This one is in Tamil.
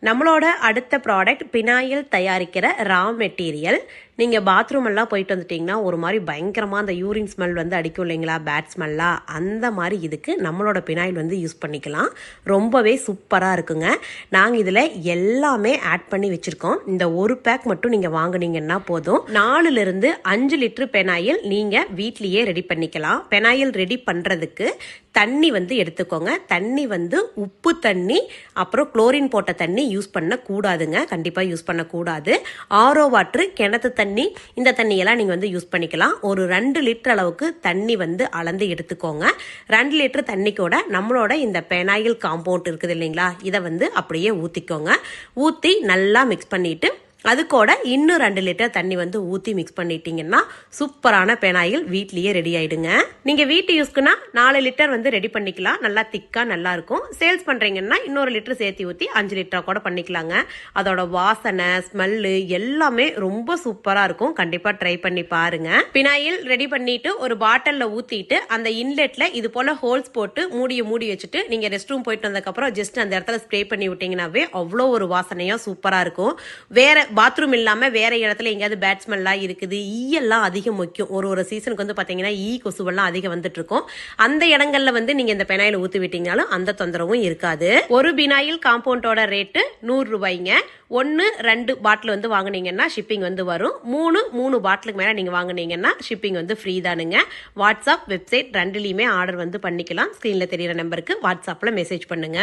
நம்மளோட அடுத்த ப்ராடக்ட் பினாயில் தயாரிக்கிற ரா மெட்டீரியல். நீங்கள் பாத்ரூம் எல்லாம் போயிட்டு வந்துட்டிங்கன்னா ஒரு மாதிரி பயங்கரமாக அந்த யூரின் ஸ்மெல் வந்து அடிக்கும் இல்லைங்களா, பேட் ஸ்மெல்லாம். அந்த மாதிரி இதுக்கு நம்மளோட பினாயில் வந்து யூஸ் பண்ணிக்கலாம். ரொம்பவே சூப்பராக இருக்குங்க. நாங்கள் இதில் எல்லாமே ஆட் பண்ணி வச்சுருக்கோம். இந்த ஒரு பேக் மட்டும் நீங்கள் வாங்கினீங்கன்னா போதும். 4லிருந்து 5 லிட்டர் பெனாயில் நீங்கள் வீட்லேயே ரெடி பண்ணிக்கலாம். பெனாயில் ரெடி பண்ணுறதுக்கு தண்ணி வந்து எடுத்துக்கோங்க. தண்ணி வந்து உப்பு தண்ணி அப்புறம் குளோரின் போட்ட தண்ணி யூஸ் பண்ணக்கூடாதுங்க. கண்டிப்பாக யூஸ் பண்ணக்கூடாது. ஆரோ வாட்ரு, கிணத்து தண்ணி, இந்த தண்ணியெல்லாம் நீங்கள் வந்து யூஸ் பண்ணிக்கலாம். ஒரு 2 லிட்டர் அளவுக்கு தண்ணி வந்து அளந்து எடுத்துக்கோங்க. 2 லிட்டர் தண்ணி கூட நம்மளோட இந்த பெனாயில் காம்பவுண்ட் இருக்குது இல்லைங்களா, இதை வந்து அப்படியே ஊற்றிக்கோங்க. ஊற்றி நல்லா மிக்ஸ் பண்ணிட்டு அது கூட இன்னும் 2 லிட்டர் தண்ணி வந்து ஊற்றி மிக்ஸ் பண்ணிட்டீங்கன்னா சூப்பரான பெனாயில் வீட்லேயே ரெடி ஆயிடுங்க. நீங்கள் வீட்டு யூஸ்க்குன்னா 4 லிட்டர் வந்து ரெடி பண்ணிக்கலாம். நல்லா திக்காக நல்லா இருக்கும். சேல்ஸ் பண்ணுறீங்கன்னா இன்னொரு லிட்டர் சேர்த்து ஊற்றி 5 லிட்டராக கூட பண்ணிக்கலாங்க. அதோட வாசனை, ஸ்மெல்லு எல்லாமே ரொம்ப சூப்பராக இருக்கும். கண்டிப்பாக ட்ரை பண்ணி பாருங்க. பினாயில் ரெடி பண்ணிட்டு ஒரு பாட்டிலில் ஊற்றிட்டு அந்த இன்லெட்டில் இது போல் ஹோல்ஸ் போட்டு மூடி வச்சுட்டு நீங்கள் ரெஸ்ட் ரூம் போயிட்டு வந்ததுக்கப்புறம் ஜஸ்ட் அந்த இடத்துல ஸ்ப்ரே பண்ணி விட்டீங்கன்னாவே அவ்வளோ ஒரு வாசனையாக சூப்பராக இருக்கும். வேற பாத்ரூம் இல்லாமல் வேற இடத்துல எங்கேயாவது பேட் ஸ்மெல்லாம் இருக்குது, ஈயெல்லாம் அதிகம் முக்கியம். ஒரு சீசனுக்கு வந்து பார்த்தீங்கன்னா ஈ கொசுவெல்லாம் அதிகம் வந்துட்டு இருக்கும். அந்த இடங்கள்ல வந்து நீங்க இந்த பெனாயில் ஊற்றி விட்டீங்கனாலும் அந்த தொந்தரவும் இருக்காது. ஒரு பினாயில் காம்பவுண்டோட ரேட்டு 100 ரூபாய்ங்க. 1-2 பாட்டில் வந்து வாங்கினீங்கன்னா ஷிப்பிங் வந்து வரும். 3 பாட்டிலுக்கு மேலே நீங்கள் வாங்கினீங்கன்னா ஷிப்பிங் வந்து ஃப்ரீ தானுங்க. வாட்ஸ்அப், வெப்சைட் 2லையுமே ஆர்டர் வந்து பண்ணிக்கலாம். ஸ்க்ரீனில் தெரியிற நம்பருக்கு வாட்ஸ்அப்பில் மெசேஜ் பண்ணுங்க.